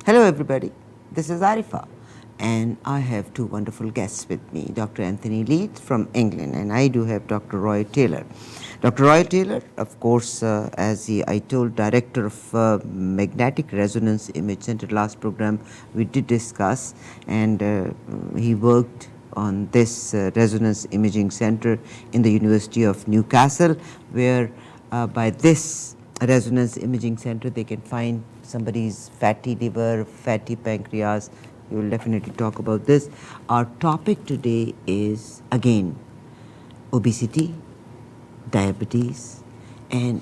Hello everybody, this is Arifa and I have two wonderful guests with me, Dr. Anthony Leeds from England, and I do have Dr. Roy Taylor. Dr. Roy Taylor, of course, I told, director of Magnetic Resonance Image Center. Last program we did discuss, and he worked on this resonance imaging center in the University of Newcastle, where by this resonance imaging center they can find somebody's fatty liver, fatty pancreas. We will definitely talk about this. Our topic today is again obesity, diabetes, and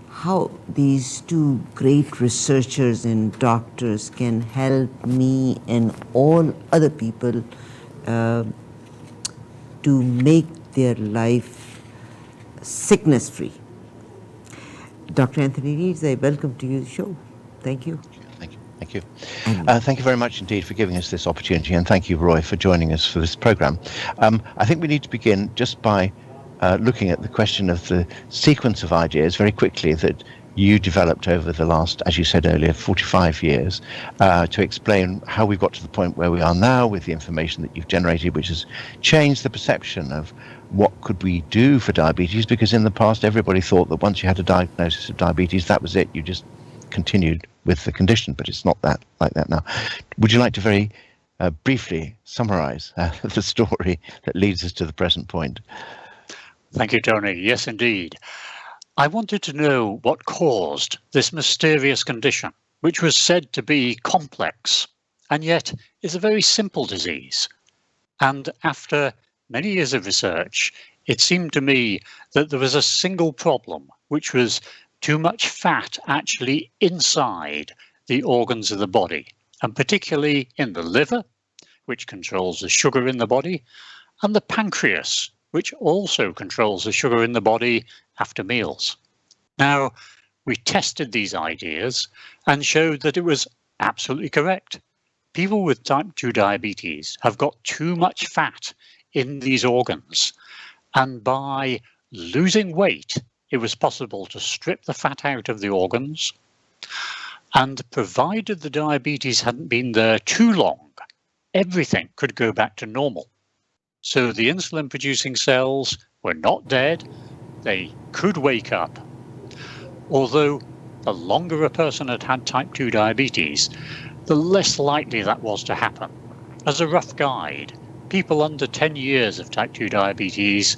how these two great researchers and doctors can help me and all other people to make their life sickness free. Dr. Anthony Leeds, I welcome to you the show. Thank you. Thank you. Thank you. Thank you very much indeed for giving us this opportunity, and thank you, Roy, for joining us for this program. I think we need to begin just by looking at the question of the sequence of ideas very quickly that you developed over the last, as you said earlier, 45 years, to explain how we've got to the point where we are now with the information that you've generated, which has changed the perception of what could we do for diabetes, because in the past everybody thought that once you had a diagnosis of diabetes, that was it, you just continued with the condition, but it's not that like that now. Would you like to very briefly summarize the story that leads us to the present point? Thank you, Tony. Yes, indeed. I wanted to know what caused this mysterious condition, which was said to be complex, and yet is a very simple disease. And after many years of research, it seemed to me that there was a single problem, which was too much fat actually inside the organs of the body, and particularly in the liver, which controls the sugar in the body, and the pancreas, which also controls the sugar in the body after meals. Now, we tested these ideas and showed that it was absolutely correct. People with type 2 diabetes have got too much fat in these organs, and by losing weight, it was possible to strip the fat out of the organs, and provided the diabetes hadn't been there too long, everything could go back to normal. So the insulin-producing cells were not dead, they could wake up. Although the longer a person had had type 2 diabetes, the less likely that was to happen. As a rough guide, people under 10 years of type 2 diabetes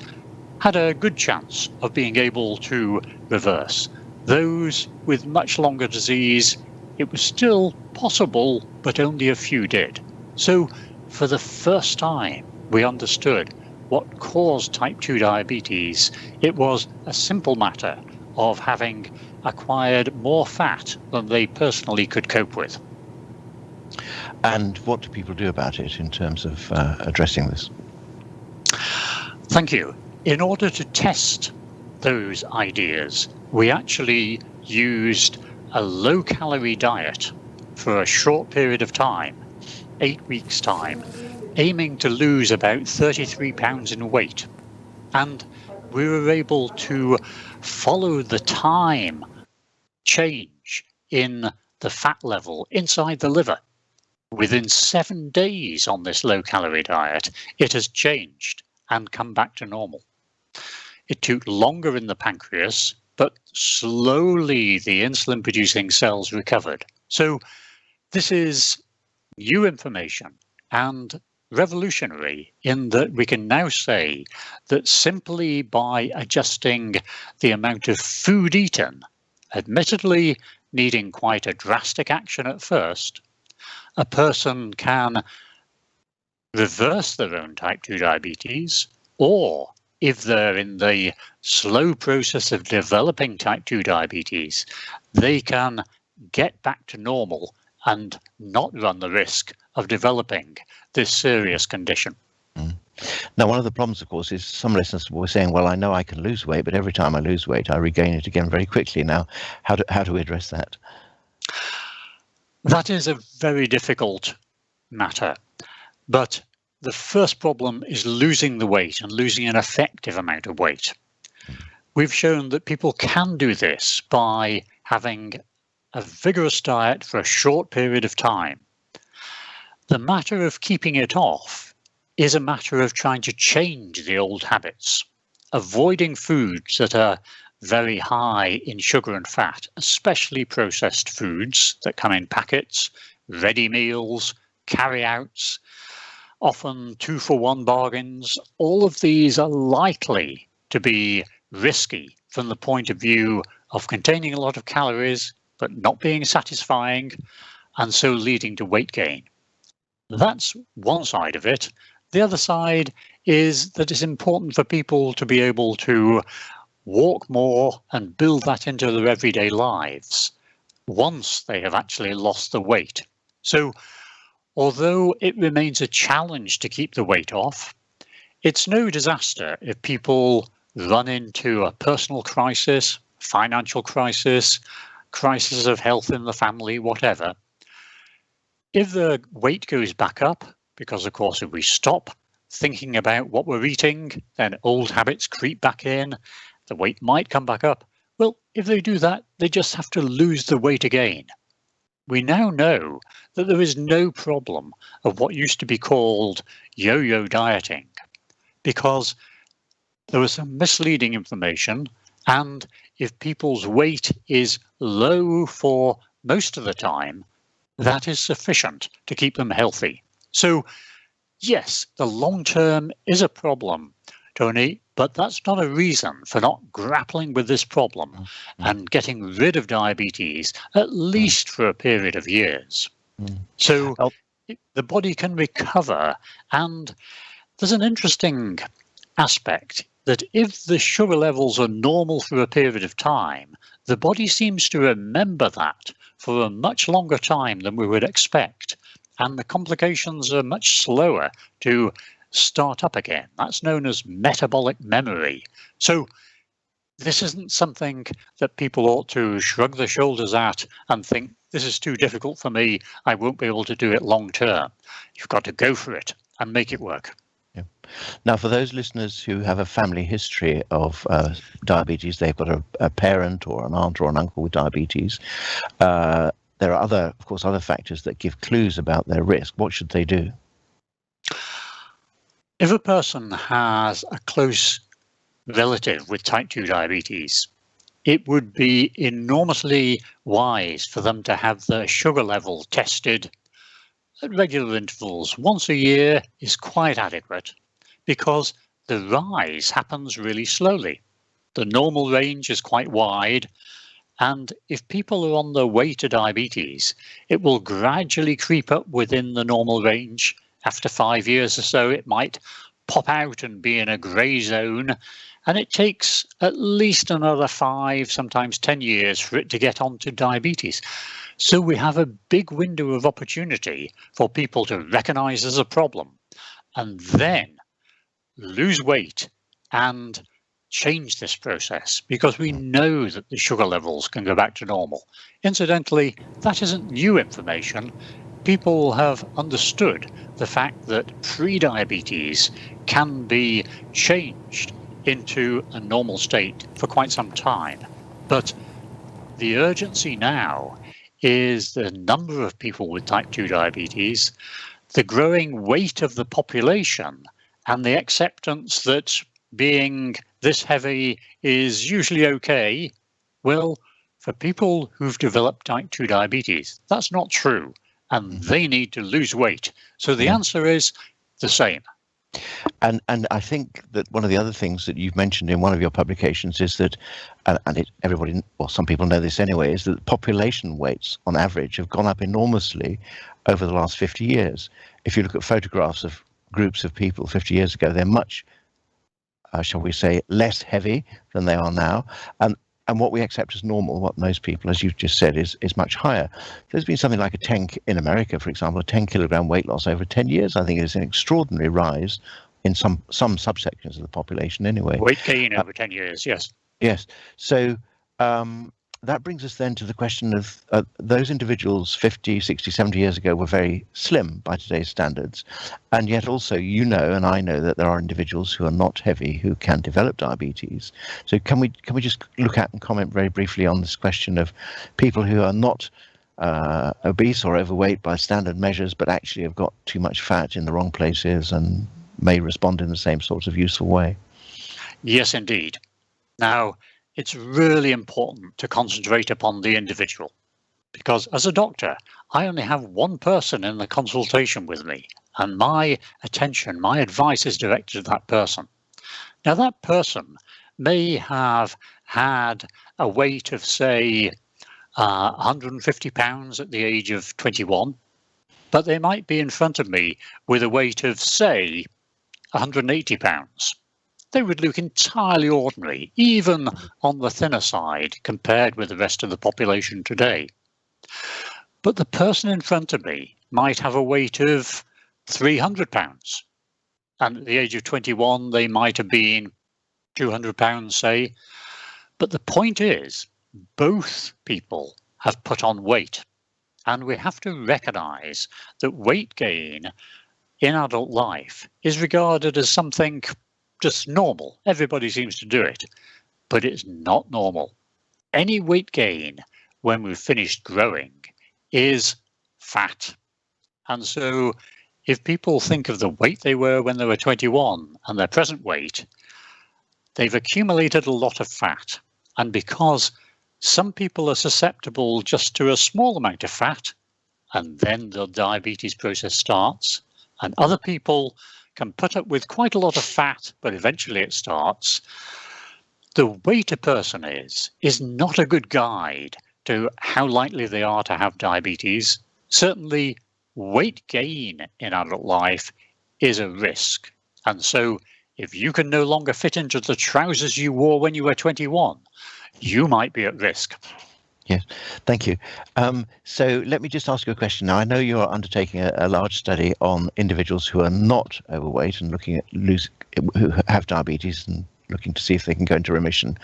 had a good chance of being able to reverse. Those with much longer disease, it was still possible, but only a few did. So for the first time, we understood what caused type 2 diabetes. It was a simple matter of having acquired more fat than they personally could cope with. And what do people do about it in terms of addressing this? Thank you. In order to test those ideas, we actually used a low-calorie diet for a short period of time, 8 weeks' time, aiming to lose about 33 pounds in weight. And we were able to follow the time change in the fat level inside the liver. Within 7 days on this low-calorie diet, it has changed and come back to normal. It took longer in the pancreas, but slowly the insulin-producing cells recovered. So this is new information and revolutionary in that we can now say that simply by adjusting the amount of food eaten, admittedly needing quite a drastic action at first, a person can reverse their own type 2 diabetes, or if they're in the slow process of developing type 2 diabetes, they can get back to normal and not run the risk of developing this serious condition. Now, one of the problems, of course, is some listeners were saying, well, I know I can lose weight, but every time I lose weight, I regain it again very quickly. Now, how do we address that? That is a very difficult matter. But the first problem is losing the weight and losing an effective amount of weight. We've shown that people can do this by having a vigorous diet for a short period of time. The matter of keeping it off is a matter of trying to change the old habits, avoiding foods that are very high in sugar and fat, especially processed foods that come in packets, ready meals, carry-outs, often 2-for-1 bargains. All of these are likely to be risky from the point of view of containing a lot of calories but not being satisfying, and so leading to weight gain. That's one side of it. The other side is that it's important for people to be able to walk more and build that into their everyday lives once they have actually lost the weight. So although it remains a challenge to keep the weight off, it's no disaster if people run into a personal crisis, financial crisis, crisis of health in the family, whatever. If the weight goes back up, because of course if we stop thinking about what we're eating, then old habits creep back in, the weight might come back up. Well, if they do that, they just have to lose the weight again. We now know that there is no problem of what used to be called yo-yo dieting, because there was some misleading information, and if people's weight is low for most of the time, that is sufficient to keep them healthy. So yes, the long term is a problem, Tony, but that's not a reason for not grappling with this problem and getting rid of diabetes, at least for a period of years. So the body can recover. And there's an interesting aspect that if the sugar levels are normal for a period of time, the body seems to remember that for a much longer time than we would expect. And the complications are much slower to start up again. That's known as metabolic memory. So this isn't something that people ought to shrug their shoulders at and think, this is too difficult for me, I won't be able to do it long term. You've got to go for it and make it work. Yeah. Now, for those listeners who have a family history of diabetes, they've got a parent or an aunt or an uncle with diabetes. There are of course, other factors that give clues about their risk. What should they do? If a person has a close relative with type 2 diabetes, it would be enormously wise for them to have their sugar level tested at regular intervals. Once a year is quite adequate, because the rise happens really slowly. The normal range is quite wide, and if people are on their way to diabetes, it will gradually creep up within the normal range. After 5 years or so, it might pop out and be in a grey zone, and it takes at least another 5, sometimes 10 years for it to get onto diabetes. So we have a big window of opportunity for people to recognise there's a problem and then lose weight and change this process, because we know that the sugar levels can go back to normal. Incidentally, that isn't new information. People have understood the fact that pre-diabetes can be changed into a normal state for quite some time. But the urgency now is the number of people with type 2 diabetes, the growing weight of the population, and the acceptance that being this heavy is usually okay. Well, for people who've developed type 2 diabetes, that's not true, and they need to lose weight. So the answer is the same. And I think that one of the other things that you've mentioned in one of your publications is that, some people know this anyway, is that population weights on average have gone up enormously over the last 50 years. If you look at photographs of groups of people 50 years ago, they're much, shall we say, less heavy than they are now. And what we accept as normal, what most people, as you've just said, is much higher. There's been something like in America, for example, a 10-kilogram weight loss over 10 years. I think it is an extraordinary rise in some subsections of the population anyway. Weight gain over 10 years, yes. Yes. So that brings us then to the question of those individuals 50, 60, 70 years ago were very slim by today's standards. And yet also, you know, and I know that there are individuals who are not heavy who can develop diabetes. So can we just look at and comment very briefly on this question of people who are not obese or overweight by standard measures, but actually have got too much fat in the wrong places and may respond in the same sort of useful way? Yes, indeed. Now, it's really important to concentrate upon the individual, because as a doctor, I only have one person in the consultation with me, and my attention, my advice is directed to that person. Now, that person may have had a weight of, say, 150 pounds at the age of 21, but they might be in front of me with a weight of, say, 180 pounds. They would look entirely ordinary, even on the thinner side, compared with the rest of the population today. But the person in front of me might have a weight of 300 pounds. And at the age of 21, they might have been 200 pounds, say. But the point is, both people have put on weight. And we have to recognize that weight gain in adult life is regarded as something just normal. Everybody seems to do it, but it's not normal. Any weight gain when we've finished growing is fat. And so if people think of the weight they were when they were 21 and their present weight, they've accumulated a lot of fat. And because some people are susceptible just to a small amount of fat, and then the diabetes process starts, and other people can put up with quite a lot of fat, but eventually it starts. The weight a person is not a good guide to how likely they are to have diabetes. Certainly, weight gain in adult life is a risk. And so if you can no longer fit into the trousers you wore when you were 21, you might be at risk. Yes, thank you. So let me just ask you a question. Now, I know you're undertaking a large study on individuals who are not overweight and looking at who have diabetes and looking to see if they can go into remission.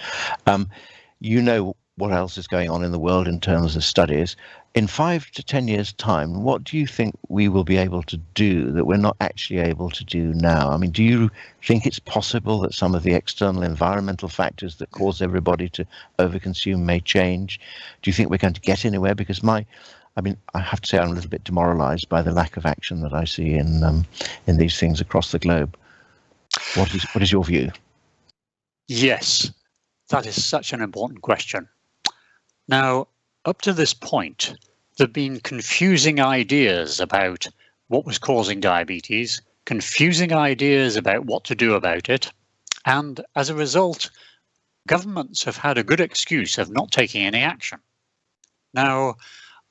You know what else is going on in the world in terms of studies. In 5 to 10 years' time, what do you think we will be able to do that we're not actually able to do now? I mean, do you think it's possible that some of the external environmental factors that cause everybody to overconsume may change? Do you think we're going to get anywhere? Because I have to say I'm a little bit demoralized by the lack of action that I see in these things across the globe. What is your view? Yes, that is such an important question. Now, up to this point, there have been confusing ideas about what was causing diabetes, confusing ideas about what to do about it, and as a result, governments have had a good excuse of not taking any action. Now,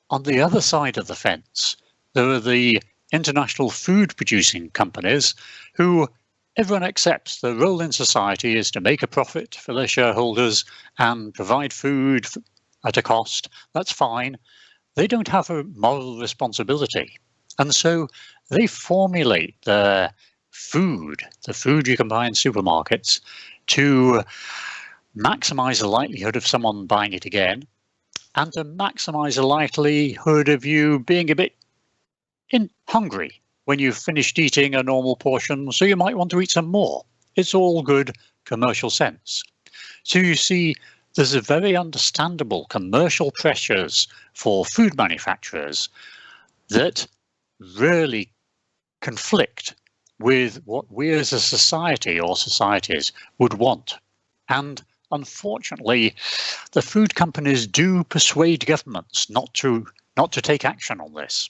on the other side of the fence, there are the international food producing companies who everyone accepts their role in society is to make a profit for their shareholders and provide food at a cost. That's fine. They don't have a moral responsibility. And so they formulate the food you can buy in supermarkets, to maximize the likelihood of someone buying it again, and to maximize the likelihood of you being a bit hungry when you've finished eating a normal portion, so you might want to eat some more. It's all good commercial sense. So you see, there's a very understandable commercial pressures for food manufacturers that really conflict with what we as a society or societies would want. And unfortunately, the food companies do persuade governments not to take action on this.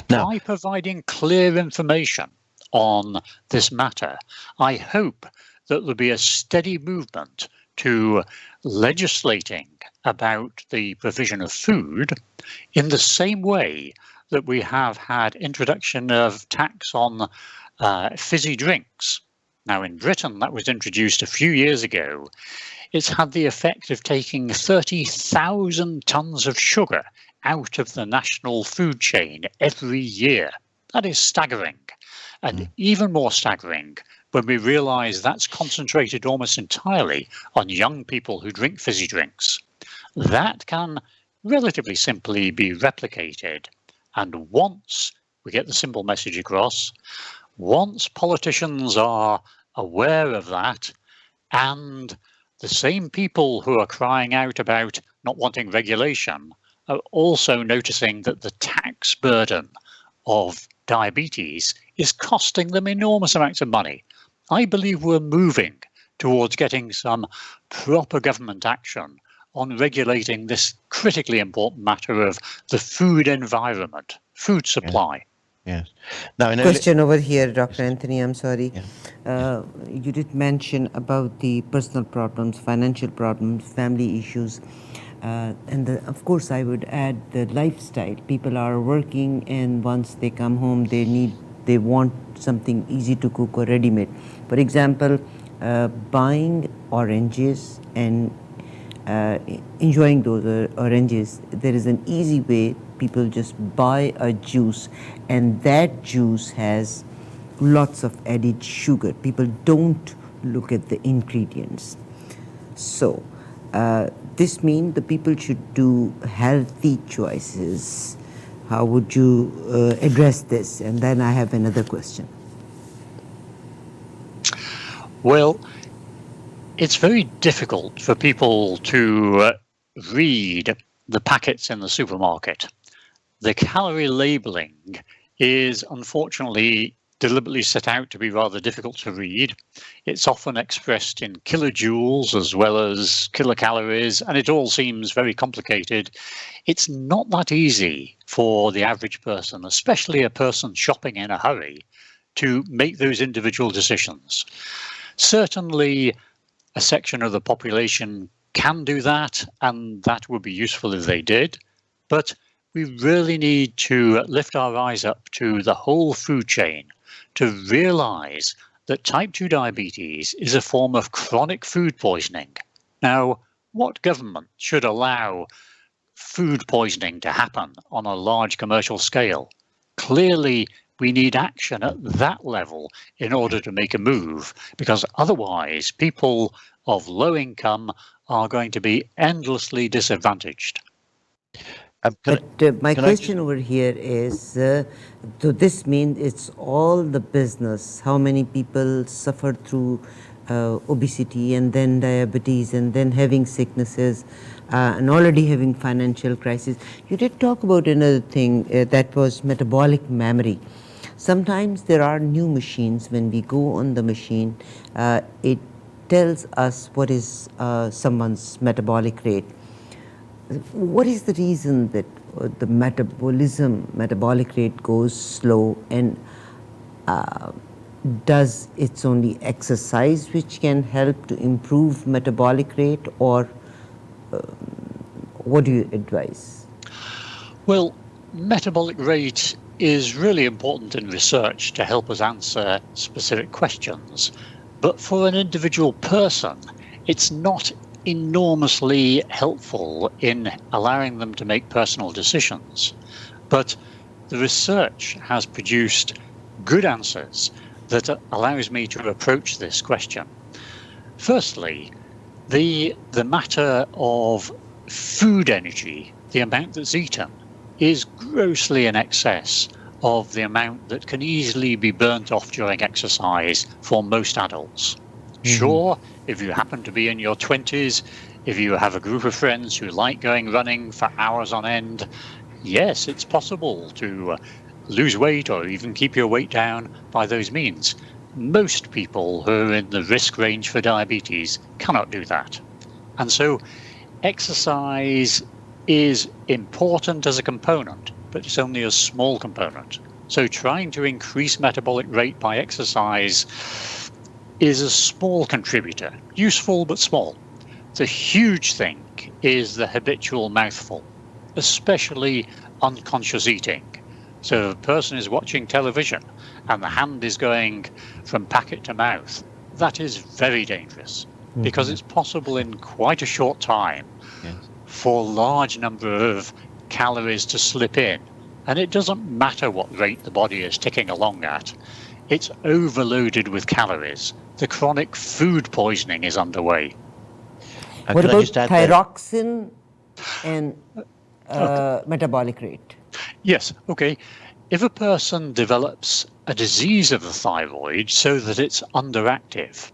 Now, by providing clear information on this matter, I hope that there'll be a steady movement to legislating about the provision of food in the same way that we have had introduction of tax on fizzy drinks. Now, in Britain, that was introduced a few years ago. It's had the effect of taking 30,000 tons of sugar out of the national food chain every year. That is staggering. And even more staggering when we realise that's concentrated almost entirely on young people who drink fizzy drinks. That can relatively simply be replicated. And once we get the simple message across, once politicians are aware of that, and the same people who are crying out about not wanting regulation are also noticing that the tax burden of diabetes is costing them enormous amounts of money, I believe we're moving towards getting some proper government action on regulating this critically important matter of the food environment, food supply. Yes. Now, I know Question over here, Dr. Anthony, I'm sorry. Yeah. You did mention about the personal problems, financial problems, family issues. Of course, I would add the lifestyle. People are working, and once they come home, they want something easy to cook or ready-made. For example, buying oranges and enjoying those oranges, there is an easy way. People just buy a juice, and that juice has lots of added sugar. People don't look at the ingredients. So this means the people should do healthy choices. How would you address this? And then I have another question. Well, it's very difficult for people to read the packets in the supermarket. The calorie labeling is unfortunately deliberately set out to be rather difficult to read. It's often expressed in kilojoules as well as kilocalories, and it all seems very complicated. It's not that easy for the average person, especially a person shopping in a hurry, to make those individual decisions. Certainly, a section of the population can do that, and that would be useful if they did. But we really need to lift our eyes up to the whole food chain to realize that type 2 diabetes is a form of chronic food poisoning. Now, what government should allow food poisoning to happen on a large commercial scale? Clearly, we need action at that level in order to make a move, because otherwise people of low income are going to be endlessly disadvantaged. My question over here is, so this means it's all the business, how many people suffer through obesity and then diabetes and then having sicknesses and already having financial crisis. You did talk about another thing that was metabolic memory. Sometimes there are new machines. When we go on the machine, it tells us what is someone's metabolic rate. What is the reason that the metabolic rate goes slow, and does it's only exercise which can help to improve metabolic rate, or what do you advise? Well, metabolic rate is really important in research to help us answer specific questions. But for an individual person, it's not enormously helpful in allowing them to make personal decisions. But the research has produced good answers that allows me to approach this question. Firstly, the matter of food energy, the amount that's eaten, is grossly in excess of the amount that can easily be burnt off during exercise for most adults. Sure, if you happen to be in your 20s, if you have a group of friends who like going running for hours on end, yes, it's possible to lose weight or even keep your weight down by those means. Most people who are in the risk range for diabetes cannot do that. And so exercise is important as a component, but it's only a small component. So trying to increase metabolic rate by exercise is a small contributor, useful but small. The huge thing is the habitual mouthful, especially unconscious eating. So if a person is watching television and the hand is going from packet to mouth, that is very dangerous because it's possible in quite a short time for a large number of calories to slip in. And it doesn't matter what rate the body is ticking along at. It's overloaded with calories. The chronic food poisoning is underway. What about thyroxine and Okay. metabolic rate? Yes, okay. If a person develops a disease of the thyroid so that it's underactive,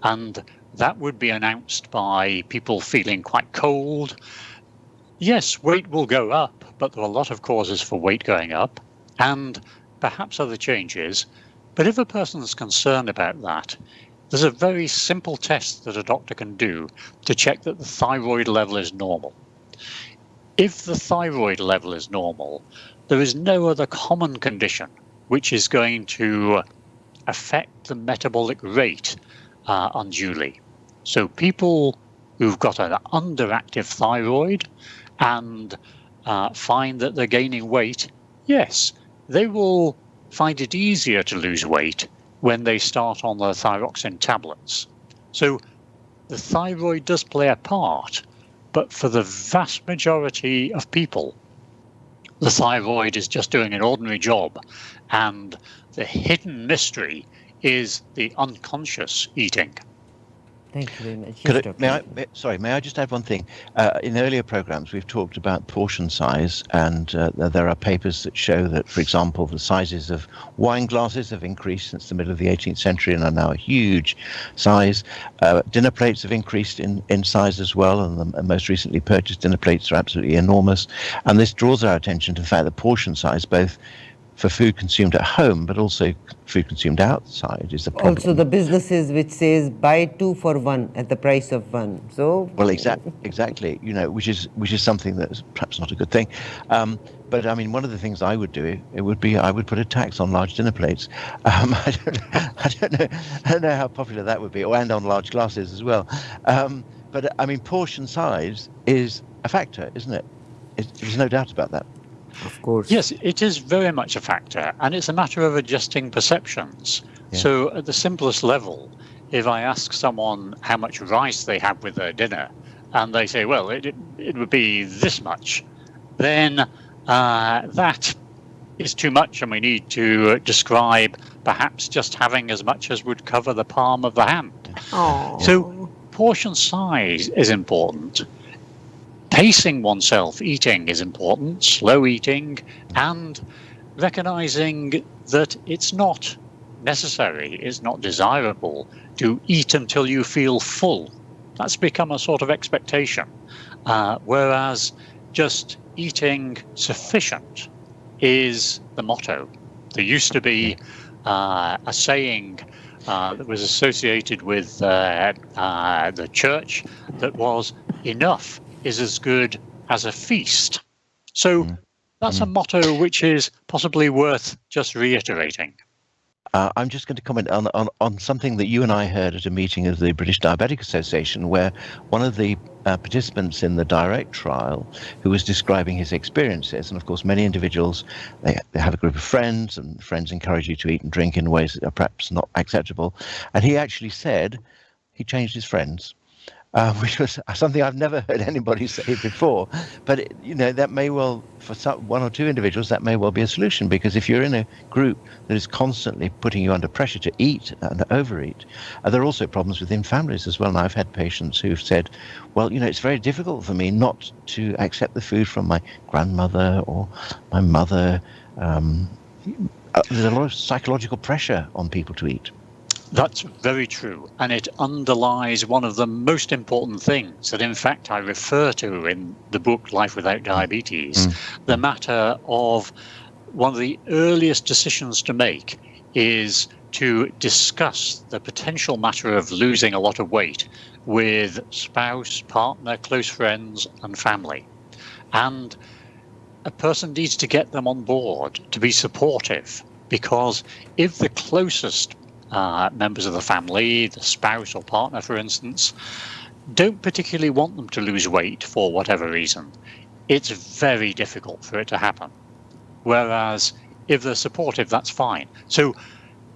and that would be announced by people feeling quite cold, yes, weight will go up, but there are a lot of causes for weight going up, and perhaps other changes. But if a person is concerned about that, there's a very simple test that a doctor can do to check that the thyroid level is normal. If the thyroid level is normal, there is no other common condition which is going to affect the metabolic rate unduly. So people who've got an underactive thyroid and find that they're gaining weight, yes, they will find it easier to lose weight when they start on the thyroxine tablets. So the thyroid does play a part, but for the vast majority of people, the thyroid is just doing an ordinary job, and the hidden mystery is the unconscious eating. Thank you very much. Yes, May I just add one thing? In earlier programs, we've talked about portion size, and there are papers that show that, for example, the sizes of wine glasses have increased since the middle of the 18th century and are now a huge size. Dinner plates have increased in size as well, and the most recently purchased dinner plates are absolutely enormous. And this draws our attention to the fact that portion size, both for food consumed at home, but also food consumed outside, is a problem. also the businesses which says buy 2 for 1 at the price of 1. So well, exactly. Which is something that's perhaps not a good thing. But I mean, one of the things I would do I would put a tax on large dinner plates. I don't know how popular that would be, and on large glasses as well. But I mean, portion size is a factor, isn't it? There's no doubt about that. Of course. Yes, it is very much a factor, and it's a matter of adjusting perceptions. Yeah. So at the simplest level, if I ask someone how much rice they have with their dinner, and they say, well, it would be this much, then that is too much, and we need to describe perhaps just having as much as would cover the palm of the hand. Aww. So portion size is important. Pacing oneself eating is important, slow eating, and recognizing that it's not necessary, it's not desirable to eat until you feel full. That's become a sort of expectation, whereas just eating sufficient is the motto. There used to be a saying that was associated with the church that was, enough is as good as a feast. So that's a motto which is possibly worth just reiterating. I'm just going to comment on something that you and I heard at a meeting of the British Diabetic Association, where one of the participants in the direct trial, who was describing his experiences, and of course many individuals, they have a group of friends, and friends encourage you to eat and drink in ways that are perhaps not acceptable, and he actually said he changed his friends. Which was something I've never heard anybody say before. But, that may well, for one or two individuals, that may well be a solution, because if you're in a group that is constantly putting you under pressure to eat and overeat, there are also problems within families as well. And I've had patients who've said, well, it's very difficult for me not to accept the food from my grandmother or my mother. There's a lot of psychological pressure on people to eat. That's very true, and it underlies one of the most important things that, in fact, I refer to in the book Life Without Diabetes, the matter of one of the earliest decisions to make is to discuss the potential matter of losing a lot of weight with spouse, partner, close friends, and family. And a person needs to get them on board to be supportive, because if the closest members of the family, the spouse or partner, for instance, don't particularly want them to lose weight for whatever reason, it's very difficult for it to happen. Whereas if they're supportive, that's fine. So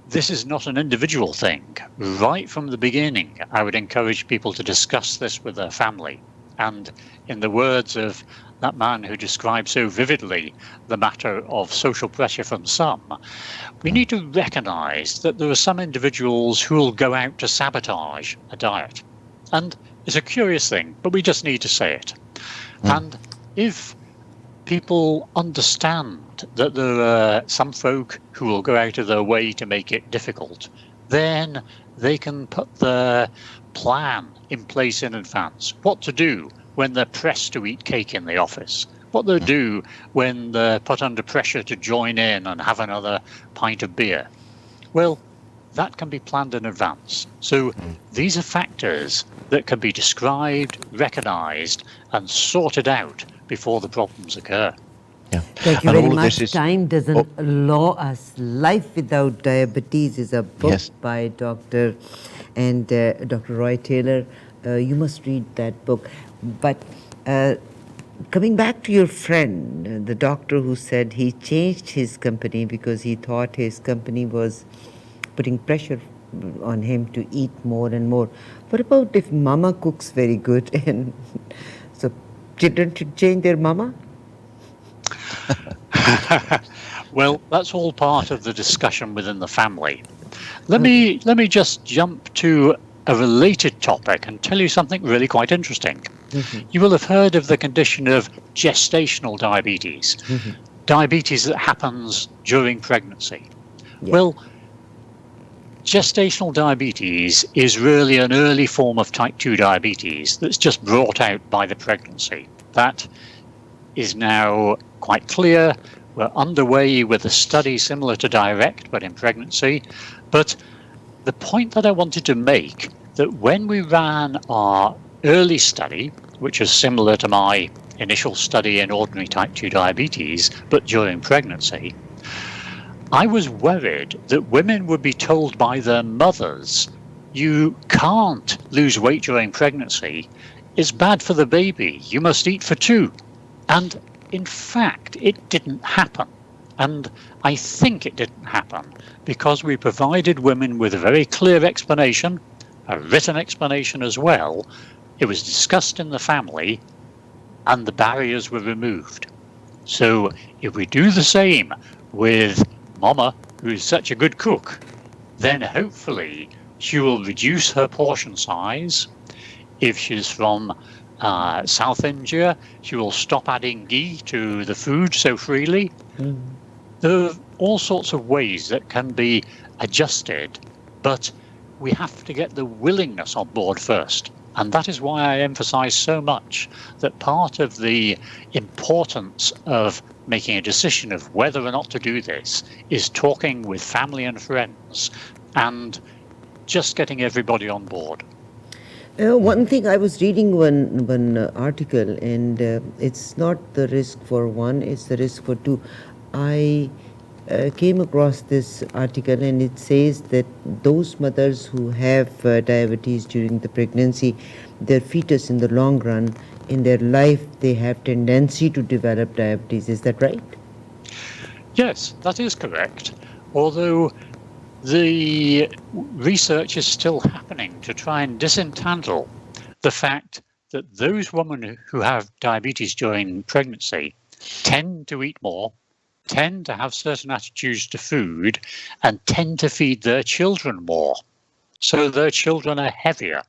this is not an individual thing. Right from the beginning, I would encourage people to discuss this with their family. And in the words of that man who described so vividly the matter of social pressure from some, we need to recognize that there are some individuals who will go out to sabotage a diet. And it's a curious thing, but we just need to say it. And if people understand that there are some folk who will go out of their way to make it difficult, then they can put their plan in place in advance. What to do when they're pressed to eat cake in the office, what they'll do when they're put under pressure to join in and have another pint of beer. Well, that can be planned in advance. So these are factors that can be described, recognised, and sorted out before the problems occur. Yeah. Thank you And very all of this much. is- Time doesn't allow us. Life Without Diabetes is a book Yes. by Dr. Roy Taylor. You must read that book. But coming back to your friend, the doctor who said he changed his company because he thought his company was putting pressure on him to eat more and more. What about if mama cooks very good and so children should change their mama? Well, that's all part of the discussion within the family. Let me just jump to a related topic and tell you something really quite interesting. You will have heard of the condition of gestational diabetes, diabetes that happens during pregnancy. Yeah. Well, gestational diabetes is really an early form of type 2 diabetes that's just brought out by the pregnancy. That is now quite clear. We're underway with a study similar to DIRECT, but in pregnancy. But the point that I wanted to make, that when we ran our early study, which is similar to my initial study in ordinary type 2 diabetes, but during pregnancy, I was worried that women would be told by their mothers, you can't lose weight during pregnancy. It's bad for the baby. You must eat for two. And in fact, it didn't happen. And I think it didn't happen because we provided women with a very clear explanation, a written explanation as well. It was discussed in the family and the barriers were removed. So if we do the same with Mama, who is such a good cook, then hopefully she will reduce her portion size. If she's from South India, she will stop adding ghee to the food so freely. There are all sorts of ways that can be adjusted, but we have to get the willingness on board first. And that is why I emphasize so much that part of the importance of making a decision of whether or not to do this is talking with family and friends and just getting everybody on board. One thing, I was reading one article, and it's not the risk for one, it's the risk for two. I came across this article, and it says that those mothers who have diabetes during the pregnancy, their fetus in the long run, in their life, they have tendency to develop diabetes. Is that right? Yes, that is correct. Although the research is still happening to try and disentangle the fact that those women who have diabetes during pregnancy tend to eat more, tend to have certain attitudes to food, and tend to feed their children more. So their children are heavier.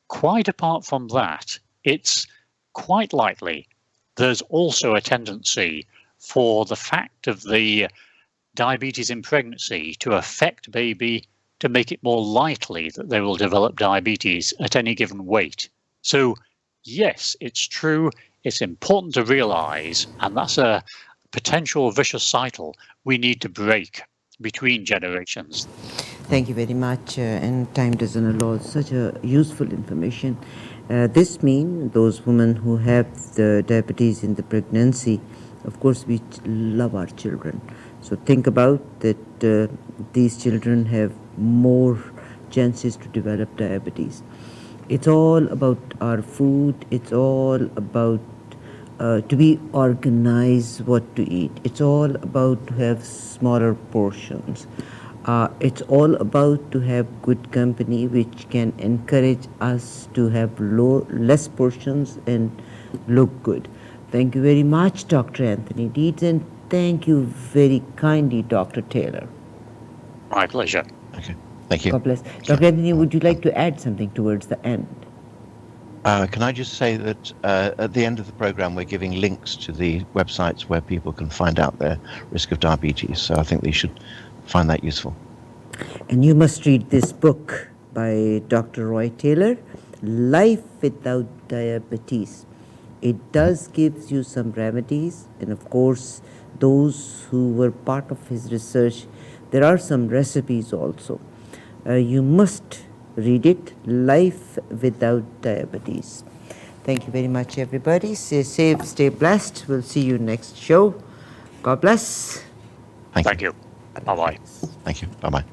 Quite apart from that, it's quite likely there's also a tendency for the fact of the diabetes in pregnancy to affect baby, to make it more likely that they will develop diabetes at any given weight. So yes, it's true. It's important to realize, and that's a potential vicious cycle we need to break between generations. Thank you very much, and time doesn't allow such a useful information. This means those women who have the diabetes in the pregnancy, of course, we love our children. So think about that these children have more chances to develop diabetes. It's all about our food. It's all about to be organized what to eat. It's all about to have smaller portions. It's all about to have good company which can encourage us to have less portions and look good. Thank you very much, Dr. Anthony Leeds, and thank you very kindly, Dr. Taylor. My pleasure. Okay. Thank you. God bless. Dr. Anthony, would you like to add something towards the end? Can I just say that at the end of the program, we're giving links to the websites where people can find out their risk of diabetes. So I think they should find that useful. And you must read this book by Dr. Roy Taylor, Life Without Diabetes. It does gives you some remedies, and of course, those who were part of his research, there are some recipes also. You must read it, Life Without Diabetes. Thank you very much, everybody. Stay safe, stay blessed. We'll see you next show. God bless. Thank you. Bye-bye. Thank you. Bye-bye.